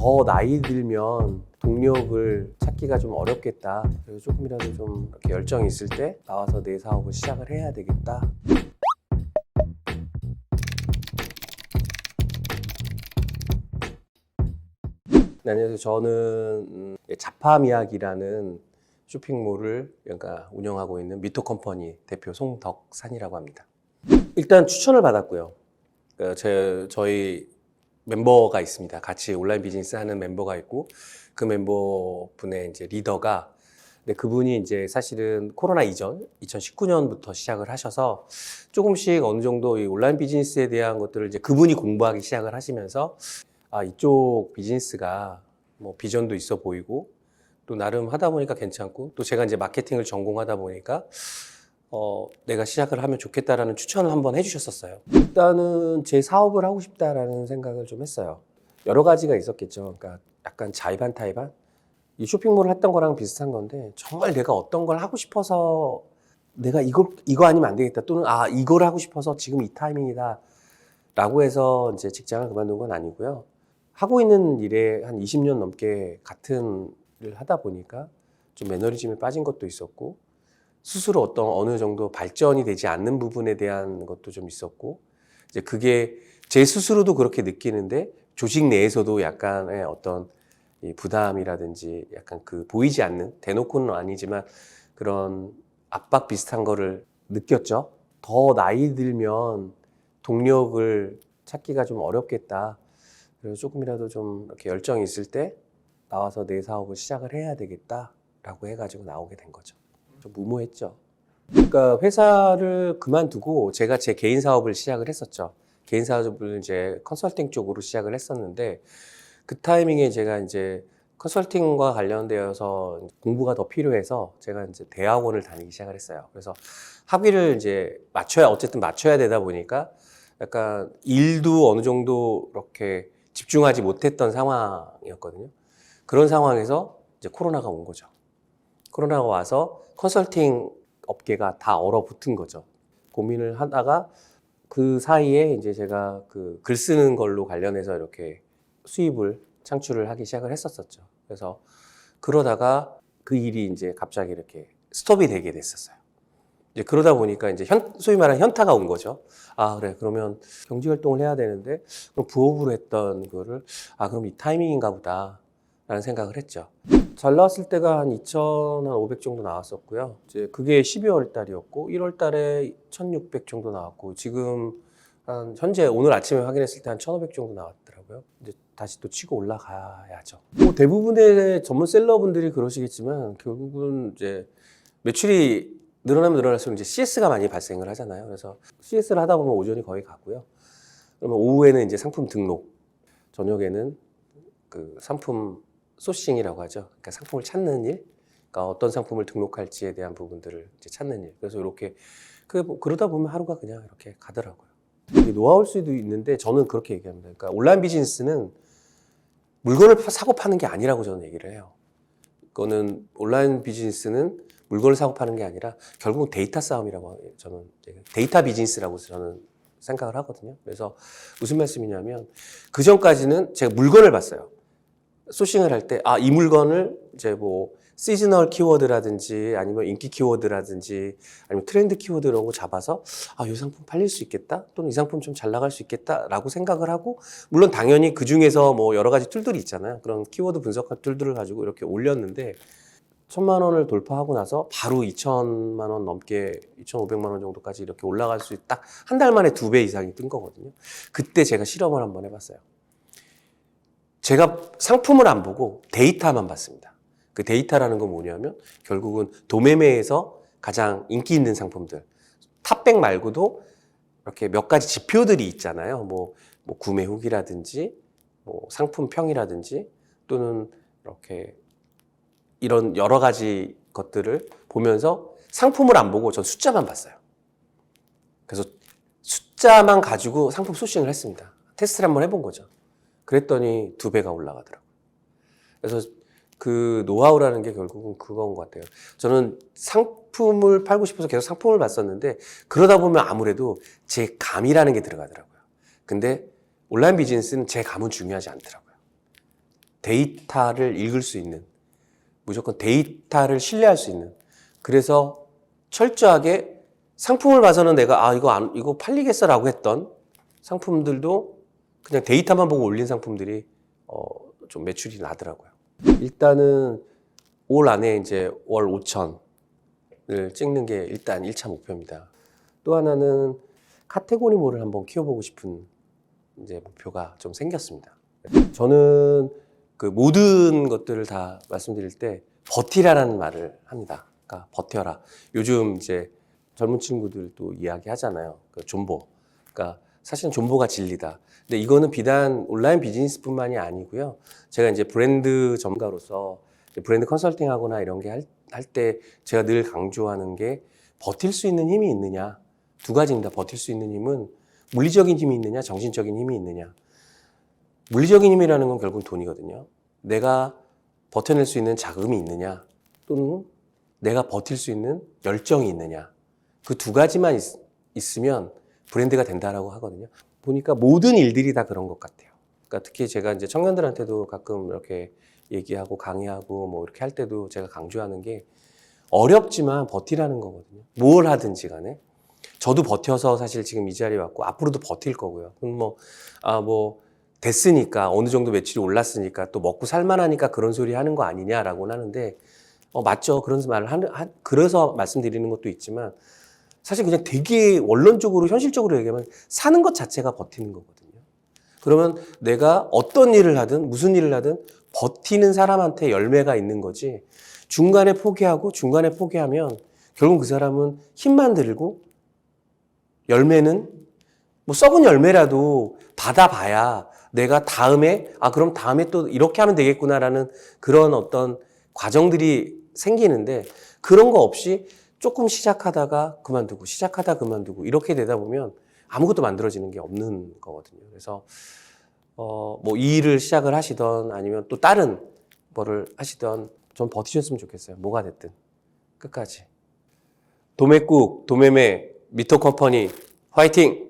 더 나이 들면 동력을 찾기가 좀 어렵겠다. 그래서 조금이라도 좀 이렇게 열정이 있을 때 나와서 내 사업을 시작을 해야 되겠다. 네, 안녕하세요. 저는 자파미학이라는 쇼핑몰을 운영하고 있는 미토컴퍼니 대표 송덕산이라고 합니다. 일단 추천을 받았고요. 저희 멤버가 있습니다. 같이 온라인 비즈니스 하는 멤버가 있고, 그 멤버분의 이제 리더가, 근데 그분이 이제 사실은 코로나 이전 2019년부터 시작을 하셔서 조금씩 어느 정도 이 온라인 비즈니스에 대한 것들을 이제 그분이 공부하기 시작을 하시면서, 이쪽 비즈니스가 뭐 비전도 있어 보이고, 또 나름 하다 보니까 괜찮고, 또 제가 이제 마케팅을 전공하다 보니까 내가 시작을 하면 좋겠다라는 추천을 한번 해주셨었어요. 일단은 제 사업을 하고 싶다라는 생각을 좀 했어요. 여러 가지가 있었겠죠. 그러니까 약간 자의반 타의반? 이 쇼핑몰을 했던 거랑 비슷한 건데, 정말 내가 어떤 걸 하고 싶어서 내가 이거 아니면 안 되겠다, 또는 이걸 하고 싶어서 지금 이 타이밍이다 라고 해서 이제 직장을 그만둔 건 아니고요. 하고 있는 일에 한 20년 넘게 같은 일을 하다 보니까 좀 매너리즘에 빠진 것도 있었고, 스스로 어느 정도 발전이 되지 않는 부분에 대한 것도 좀 있었고, 이제 그게 제 스스로도 그렇게 느끼는데 조직 내에서도 약간의 어떤 이 부담이라든지 약간 그 보이지 않는, 대놓고는 아니지만 그런 압박 비슷한 거를 느꼈죠. 더 나이 들면 동력을 찾기가 좀 어렵겠다. 그래서 조금이라도 좀 이렇게 열정이 있을 때 나와서 내 사업을 시작을 해야 되겠다라고 해가지고 나오게 된 거죠. 좀 무모했죠. 그러니까 회사를 그만두고 제가 제 개인 사업을 시작을 했었죠. 개인 사업을 이제 컨설팅 쪽으로 시작을 했었는데, 그 타이밍에 제가 이제 컨설팅과 관련되어서 공부가 더 필요해서 제가 이제 대학원을 다니기 시작을 했어요. 그래서 학위를 이제 어쨌든 맞춰야 되다 보니까 약간 일도 어느 정도 이렇게 집중하지 못했던 상황이었거든요. 그런 상황에서 이제 코로나가 온 거죠. 코로나가 와서 컨설팅 업계가 다 얼어붙은 거죠. 고민을 하다가 그 사이에 이제 제가 그 글 쓰는 걸로 관련해서 이렇게 수입을 창출을 하기 시작을 했었죠. 그래서 그러다가 그 일이 이제 갑자기 이렇게 스톱이 되게 됐었어요. 이제 그러다 보니까 이제 소위 말하는 현타가 온 거죠. 그래, 그러면 경제 활동을 해야 되는데, 그럼 부업으로 했던 거를, 그럼 이 타이밍인가 보다 라는 생각을 했죠. 잘 나왔을 때가 한 2,500 정도 나왔었고요. 이제 그게 12월 달이었고, 1월 달에 1,600 정도 나왔고, 지금 현재 오늘 아침에 확인했을 때 한 1,500 정도 나왔더라고요. 이제 다시 또 치고 올라가야죠. 뭐 대부분의 전문 셀러분들이 그러시겠지만, 결국은 이제 매출이 늘어나면 늘어날수록 이제 CS가 많이 발생을 하잖아요. 그래서 CS를 하다 보면 오전이 거의 가고요. 그러면 오후에는 이제 상품 등록, 저녁에는 그 상품 소싱이라고 하죠. 그러니까 상품을 찾는 일, 그러니까 어떤 상품을 등록할지에 대한 부분들을 이제 찾는 일. 그래서 이렇게 그러다 보면 하루가 그냥 이렇게 가더라고요. 이게 노하우일 수도 있는데 저는 그렇게 얘기합니다. 그러니까 온라인 비즈니스는 물건을 사고 파는 게 아니라고 저는 얘기를 해요. 그거는 온라인 비즈니스는 물건을 사고 파는 게 아니라 결국은 데이터 싸움이라고 저는 데이터 비즈니스라고 저는 생각을 하거든요. 그래서 무슨 말씀이냐면, 그 전까지는 제가 물건을 봤어요. 소싱을 할 때, 이 물건을 이제 뭐 시즈널 키워드라든지 아니면 인기 키워드라든지 아니면 트렌드 키워드 이런 거 잡아서 이 상품 팔릴 수 있겠다, 또는 이 상품 좀 잘 나갈 수 있겠다라고 생각을 하고, 물론 당연히 그 중에서 뭐 여러 가지 툴들이 있잖아요. 그런 키워드 분석한 툴들을 가지고 이렇게 올렸는데, 1,000만 원을 돌파하고 나서 바로 2,000만 원 넘게, 2,500만 원 정도까지 이렇게 올라갈 수 딱 한 달 만에 2배 이상이 뜬 거거든요. 그때 제가 실험을 한번 해봤어요. 제가 상품을 안 보고 데이터만 봤습니다. 그 데이터라는 건 뭐냐면, 결국은 도매매에서 가장 인기 있는 상품들, 탑백 말고도 이렇게 몇 가지 지표들이 있잖아요. 뭐 구매 후기라든지, 뭐 상품평이라든지, 또는 이렇게 이런 여러 가지 것들을 보면서 상품을 안 보고 전 숫자만 봤어요. 그래서 숫자만 가지고 상품 소싱을 했습니다. 테스트를 한번 해본 거죠. 그랬더니 2배가 올라가더라고요. 그래서 그 노하우라는 게 결국은 그건 것 같아요. 저는 상품을 팔고 싶어서 계속 상품을 봤었는데, 그러다 보면 아무래도 제 감이라는 게 들어가더라고요. 근데 온라인 비즈니스는 제 감은 중요하지 않더라고요. 데이터를 읽을 수 있는, 무조건 데이터를 신뢰할 수 있는, 그래서 철저하게 상품을 봐서는 내가 이거 팔리겠어라고 했던 상품들도 그냥 데이터만 보고 올린 상품들이 좀 매출이 나더라고요. 일단은 올 안에 이제 월 5천을 찍는 게 일단 1차 목표입니다. 또 하나는 카테고리몰을 한번 키워보고 싶은 이제 목표가 좀 생겼습니다. 저는 그 모든 것들을 다 말씀드릴 때 버티라라는 말을 합니다. 그러니까 버텨라. 요즘 이제 젊은 친구들도 이야기 하잖아요. 그 존보. 그러니까 사실은 존보가 진리다. 근데 이거는 비단 온라인 비즈니스뿐만이 아니고요. 제가 이제 브랜드 전문가로서 브랜드 컨설팅 하거나 이런 게 할 때 제가 늘 강조하는 게 버틸 수 있는 힘이 있느냐. 두 가지입니다. 버틸 수 있는 힘은 물리적인 힘이 있느냐, 정신적인 힘이 있느냐. 물리적인 힘이라는 건 결국 돈이거든요. 내가 버텨낼 수 있는 자금이 있느냐, 또는 내가 버틸 수 있는 열정이 있느냐. 그 두 가지만 있으면 브랜드가 된다라고 하거든요. 보니까 모든 일들이 다 그런 것 같아요. 그러니까 특히 제가 이제 청년들한테도 가끔 이렇게 얘기하고 강의하고 뭐 이렇게 할 때도 제가 강조하는 게 어렵지만 버티라는 거거든요. 뭘 하든지 간에. 저도 버텨서 사실 지금 이 자리에 왔고 앞으로도 버틸 거고요. 그럼 됐으니까 어느 정도 매출이 올랐으니까 또 먹고 살만하니까 그런 소리 하는 거 아니냐라고는 하는데 맞죠. 그런 말을 그래서 말씀드리는 것도 있지만 사실 그냥 되게 원론적으로 현실적으로 얘기하면 사는 것 자체가 버티는 거거든요. 그러면 내가 어떤 일을 하든 무슨 일을 하든 버티는 사람한테 열매가 있는 거지 중간에 포기하면 결국 그 사람은 힘만 들고 열매는 뭐 썩은 열매라도 받아봐야 내가 그럼 다음에 또 이렇게 하면 되겠구나라는 그런 어떤 과정들이 생기는데 그런 거 없이 조금 시작하다가 그만두고 이렇게 되다 보면 아무것도 만들어지는 게 없는 거거든요. 그래서 이 일을 시작을 하시던 아니면 또 다른 거를 하시던 좀 버티셨으면 좋겠어요. 뭐가 됐든 끝까지. 도매국, 도매매, 미터컴퍼니 화이팅!